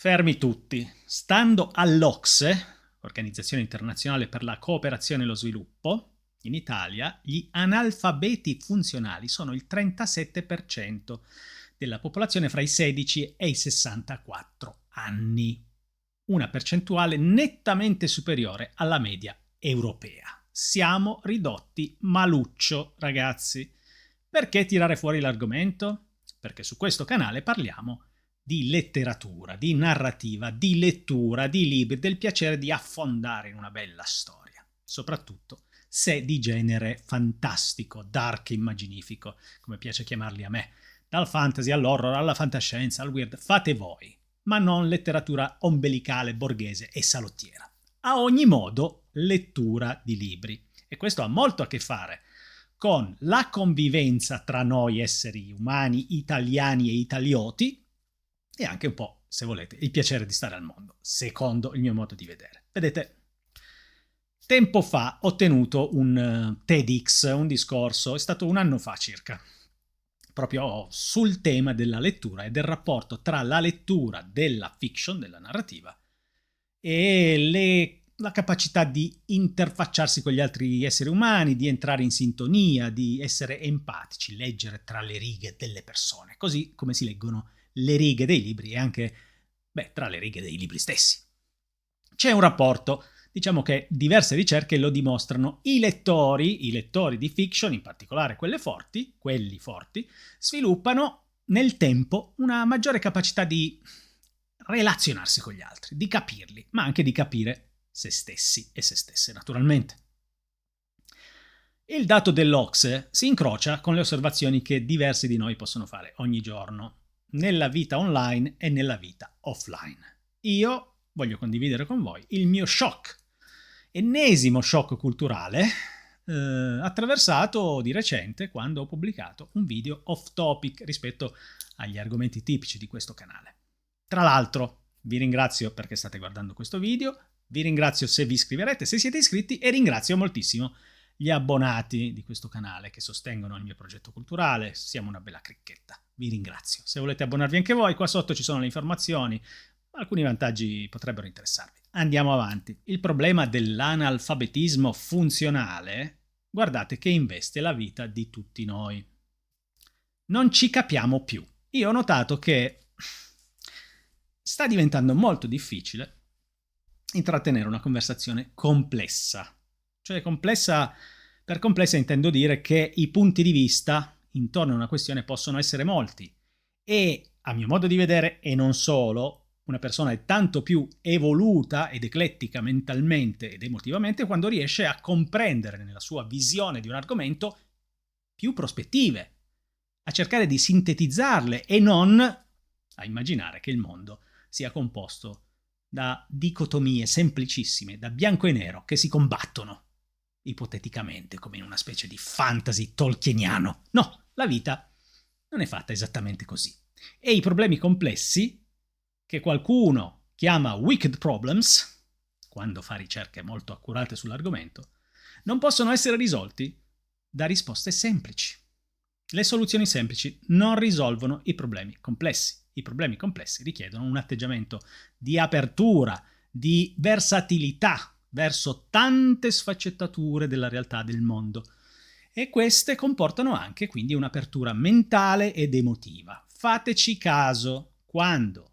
Fermi tutti. Stando all'OCSE, Organizzazione Internazionale per la Cooperazione e lo Sviluppo, in Italia gli analfabeti funzionali sono il 37% della popolazione fra i 16 e i 64 anni. Una percentuale nettamente superiore alla media europea. Siamo ridotti maluccio, ragazzi. Perché tirare fuori l'argomento? Perché su questo canale parliamo di letteratura, di narrativa, di lettura, di libri, del piacere di affondare in una bella storia, soprattutto se di genere fantastico, dark e immaginifico, come piace chiamarli a me, dal fantasy all'horror, alla fantascienza, al weird, fate voi, ma non letteratura ombelicale, borghese e salottiera. A ogni modo, lettura di libri. E questo ha molto a che fare con la convivenza tra noi esseri umani, italiani e italioti, e anche un po', se volete, il piacere di stare al mondo, secondo il mio modo di vedere. Vedete, tempo fa ho tenuto un TEDx, un discorso, è stato un anno fa circa, proprio sul tema della lettura e del rapporto tra la lettura della fiction, della narrativa, e la capacità di interfacciarsi con gli altri esseri umani, di entrare in sintonia, di essere empatici, leggere tra le righe delle persone, così come si leggono le righe dei libri e anche, tra le righe dei libri stessi. C'è un rapporto, diciamo che diverse ricerche lo dimostrano. I lettori di fiction, in particolare quelli forti, sviluppano nel tempo una maggiore capacità di relazionarsi con gli altri, di capirli, ma anche di capire se stessi e se stesse, naturalmente. Il dato dell'OCSE si incrocia con le osservazioni che diversi di noi possono fare ogni giorno, nella vita online e nella vita offline. Io voglio condividere con voi il mio ennesimo shock culturale, attraversato di recente quando ho pubblicato un video off topic rispetto agli argomenti tipici di questo canale. Tra l'altro, vi ringrazio perché state guardando questo video, vi ringrazio se vi iscriverete, se siete iscritti, e ringrazio moltissimo gli abbonati di questo canale che sostengono il mio progetto culturale. Siamo una bella cricchetta. Vi ringrazio. Se volete abbonarvi anche voi, qua sotto ci sono le informazioni. Alcuni vantaggi potrebbero interessarvi. Andiamo avanti. Il problema dell'analfabetismo funzionale, guardate che investe la vita di tutti noi. Non ci capiamo più. Io ho notato che sta diventando molto difficile intrattenere una conversazione complessa. Cioè complessa, per complessa intendo dire che i punti di vista intorno a una questione possono essere molti e, a mio modo di vedere, e non solo, una persona è tanto più evoluta ed eclettica mentalmente ed emotivamente quando riesce a comprendere nella sua visione di un argomento più prospettive, a cercare di sintetizzarle e non a immaginare che il mondo sia composto da dicotomie semplicissime, da bianco e nero, che si combattono ipoteticamente come in una specie di fantasy tolkieniano. No, la vita non è fatta esattamente così. E i problemi complessi, che qualcuno chiama wicked problems, quando fa ricerche molto accurate sull'argomento, non possono essere risolti da risposte semplici. Le soluzioni semplici non risolvono i problemi complessi. I problemi complessi richiedono un atteggiamento di apertura, di versatilità verso tante sfaccettature della realtà del mondo. E queste comportano anche quindi un'apertura mentale ed emotiva. Fateci caso quando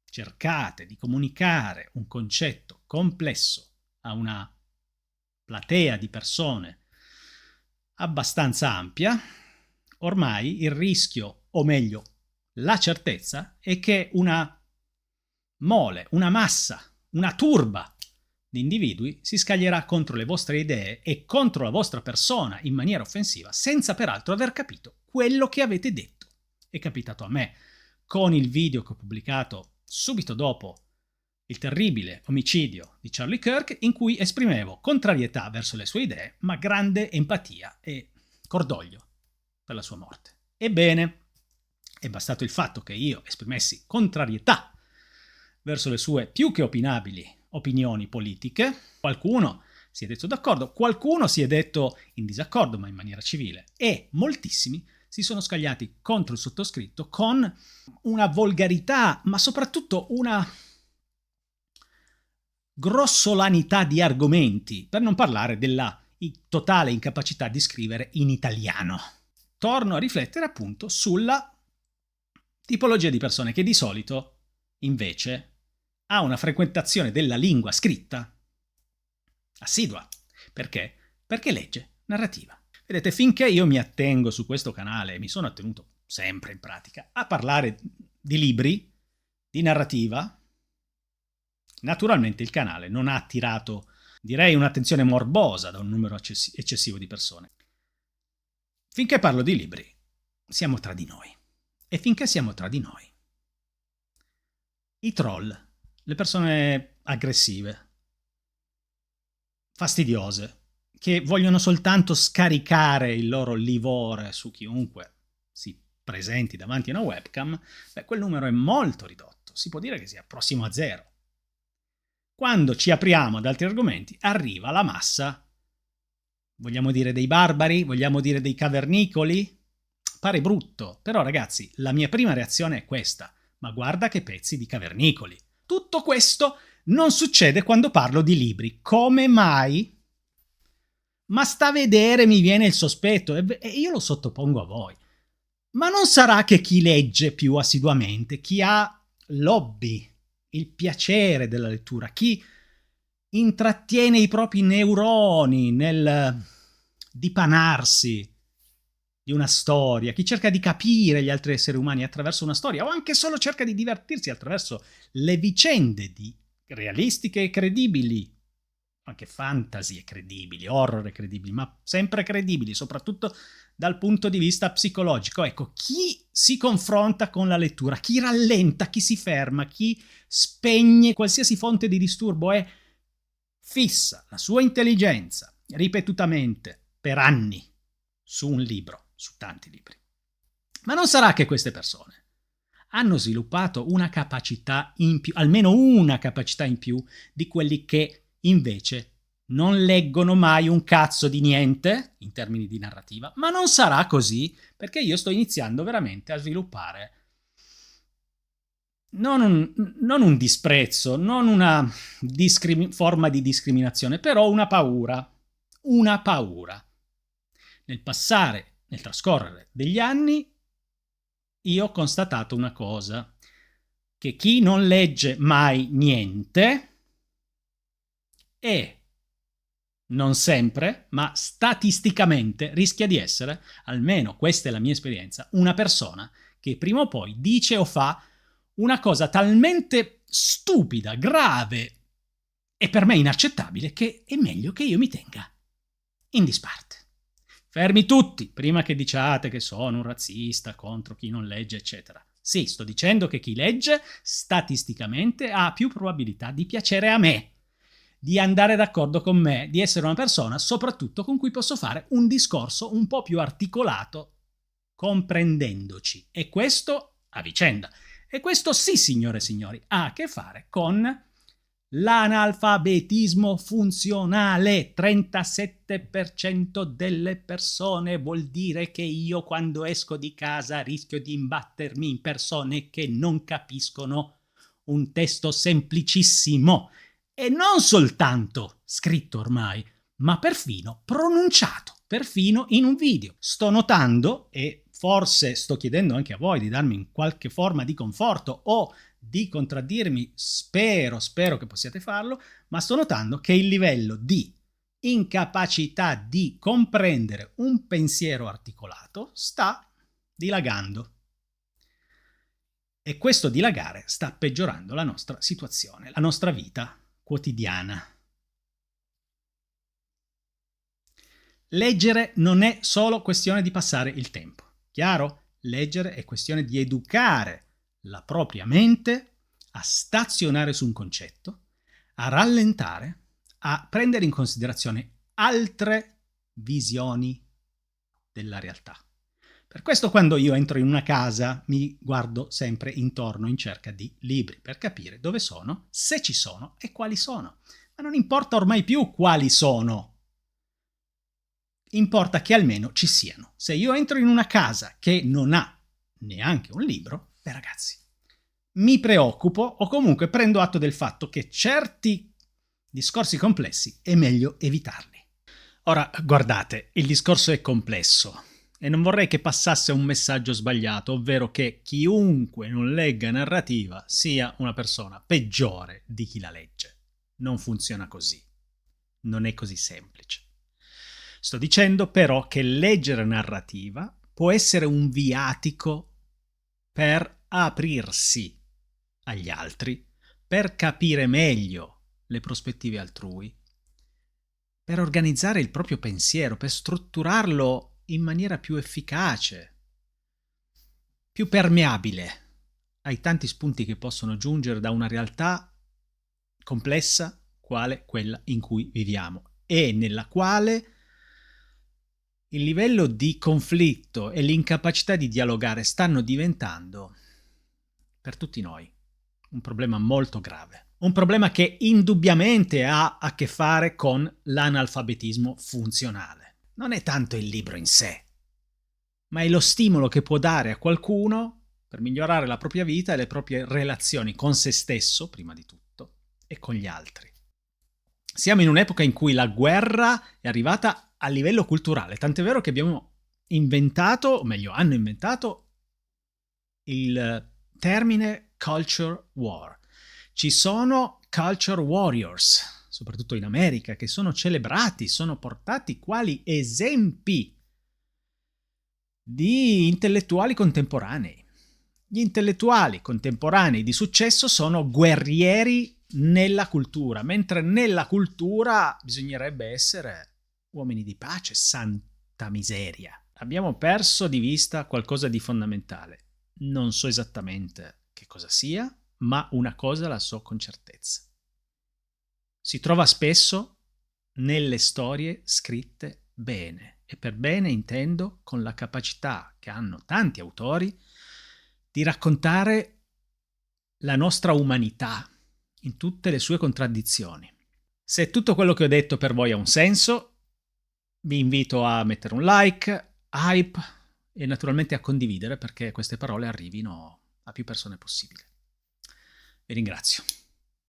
cercate di comunicare un concetto complesso a una platea di persone abbastanza ampia, ormai il rischio, o meglio, la certezza, è che una mole, una massa, una turba di individui si scaglierà contro le vostre idee e contro la vostra persona in maniera offensiva, senza peraltro aver capito quello che avete detto. È capitato a me con il video che ho pubblicato subito dopo il terribile omicidio di Charlie Kirk, in cui esprimevo contrarietà verso le sue idee, ma grande empatia e cordoglio per la sua morte. Ebbene, è bastato il fatto che io esprimessi contrarietà verso le sue più che opinabili opinioni politiche. Qualcuno si è detto d'accordo, qualcuno si è detto in disaccordo, ma in maniera civile, e moltissimi si sono scagliati contro il sottoscritto con una volgarità, ma soprattutto una grossolanità di argomenti, per non parlare della totale incapacità di scrivere in italiano. Torno a riflettere appunto sulla tipologia di persone che di solito, invece, ha una frequentazione della lingua scritta assidua. Perché? Perché legge narrativa. Vedete, finché io mi attengo su questo canale, mi sono attenuto sempre in pratica, a parlare di libri, di narrativa, naturalmente il canale non ha attirato, direi, un'attenzione morbosa da un numero eccessivo di persone. Finché parlo di libri, siamo tra di noi. E finché siamo tra di noi, i troll, le persone aggressive, fastidiose, che vogliono soltanto scaricare il loro livore su chiunque si presenti davanti a una webcam, quel numero è molto ridotto, si può dire che sia prossimo a zero. Quando ci apriamo ad altri argomenti, arriva la massa, vogliamo dire dei barbari, vogliamo dire dei cavernicoli? Pare brutto, però ragazzi, la mia prima reazione è questa: ma guarda che pezzi di cavernicoli. Tutto questo non succede quando parlo di libri. Come mai? Ma sta a vedere, mi viene il sospetto, e io lo sottopongo a voi. Ma non sarà che chi legge più assiduamente, chi ha l'hobby, il piacere della lettura, chi intrattiene i propri neuroni nel dipanarsi di una storia, chi cerca di capire gli altri esseri umani attraverso una storia, o anche solo cerca di divertirsi attraverso le vicende di realistiche e credibili, anche fantasy e credibili, horror e credibili, ma sempre credibili, soprattutto dal punto di vista psicologico. Ecco, chi si confronta con la lettura, chi rallenta, chi si ferma, chi spegne qualsiasi fonte di disturbo e fissa la sua intelligenza ripetutamente per anni su un libro, su tanti libri. Ma non sarà che queste persone hanno sviluppato una capacità in più, almeno una capacità in più di quelli che invece non leggono mai un cazzo di niente in termini di narrativa? Ma non sarà così, perché io sto iniziando veramente a sviluppare non un disprezzo, non una forma di discriminazione, però una paura. Una paura. Nel trascorrere degli anni, io ho constatato una cosa: che chi non legge mai niente è, non sempre, ma statisticamente rischia di essere, almeno questa è la mia esperienza, una persona che prima o poi dice o fa una cosa talmente stupida, grave e per me inaccettabile che è meglio che io mi tenga in disparte. Fermi tutti, prima che diciate che sono un razzista contro chi non legge, eccetera. Sì, sto dicendo che chi legge statisticamente ha più probabilità di piacere a me, di andare d'accordo con me, di essere una persona soprattutto con cui posso fare un discorso un po' più articolato, comprendendoci. E questo a vicenda. E questo sì, signore e signori, ha a che fare con l'analfabetismo funzionale. 37% delle persone vuol dire che io quando esco di casa rischio di imbattermi in persone che non capiscono un testo semplicissimo e non soltanto scritto ormai, ma perfino pronunciato, perfino in un video. Sto notando, e forse sto chiedendo anche a voi di darmi in qualche forma di conforto o di contraddirmi, spero che possiate farlo, ma sto notando che il livello di incapacità di comprendere un pensiero articolato sta dilagando. E questo dilagare sta peggiorando la nostra situazione, la nostra vita quotidiana. Leggere non è solo questione di passare il tempo. Chiaro? Leggere è questione di educare la propria mente a stazionare su un concetto, a rallentare, a prendere in considerazione altre visioni della realtà. Per questo quando io entro in una casa mi guardo sempre intorno in cerca di libri per capire dove sono, se ci sono e quali sono. Ma non importa ormai più quali sono. Importa che almeno ci siano. Se io entro in una casa che non ha neanche un libro, ragazzi, mi preoccupo o comunque prendo atto del fatto che certi Discorsi complessi è meglio evitarli. Ora, guardate, il discorso è complesso e non vorrei che passasse un messaggio sbagliato, ovvero che chiunque non legga narrativa sia una persona peggiore di chi la legge. Non funziona così. Non è così semplice. Sto dicendo però che leggere narrativa può essere un viatico per aprirsi agli altri, per capire meglio le prospettive altrui, per organizzare il proprio pensiero, per strutturarlo in maniera più efficace, più permeabile ai tanti spunti che possono giungere da una realtà complessa quale quella in cui viviamo e nella quale il livello di conflitto e l'incapacità di dialogare stanno diventando, per tutti noi, un problema molto grave. Un problema che indubbiamente ha a che fare con l'analfabetismo funzionale. Non è tanto il libro in sé, ma è lo stimolo che può dare a qualcuno per migliorare la propria vita e le proprie relazioni con se stesso, prima di tutto, e con gli altri. Siamo in un'epoca in cui la guerra è arrivata a livello culturale, tant'è vero che abbiamo inventato, o meglio, hanno inventato il termine culture war. Ci sono culture warriors, soprattutto in America, che sono celebrati, sono portati quali esempi di intellettuali contemporanei. Gli intellettuali contemporanei di successo sono guerrieri nella cultura, mentre nella cultura bisognerebbe essere uomini di pace, santa miseria. Abbiamo perso di vista qualcosa di fondamentale. Non so esattamente che cosa sia, ma una cosa la so con certezza. Si trova spesso nelle storie scritte bene, e per bene intendo con la capacità che hanno tanti autori di raccontare la nostra umanità in tutte le sue contraddizioni. Se tutto quello che ho detto per voi ha un senso, vi invito a mettere un like, hype e naturalmente a condividere perché queste parole arrivino a più persone possibile. Vi ringrazio.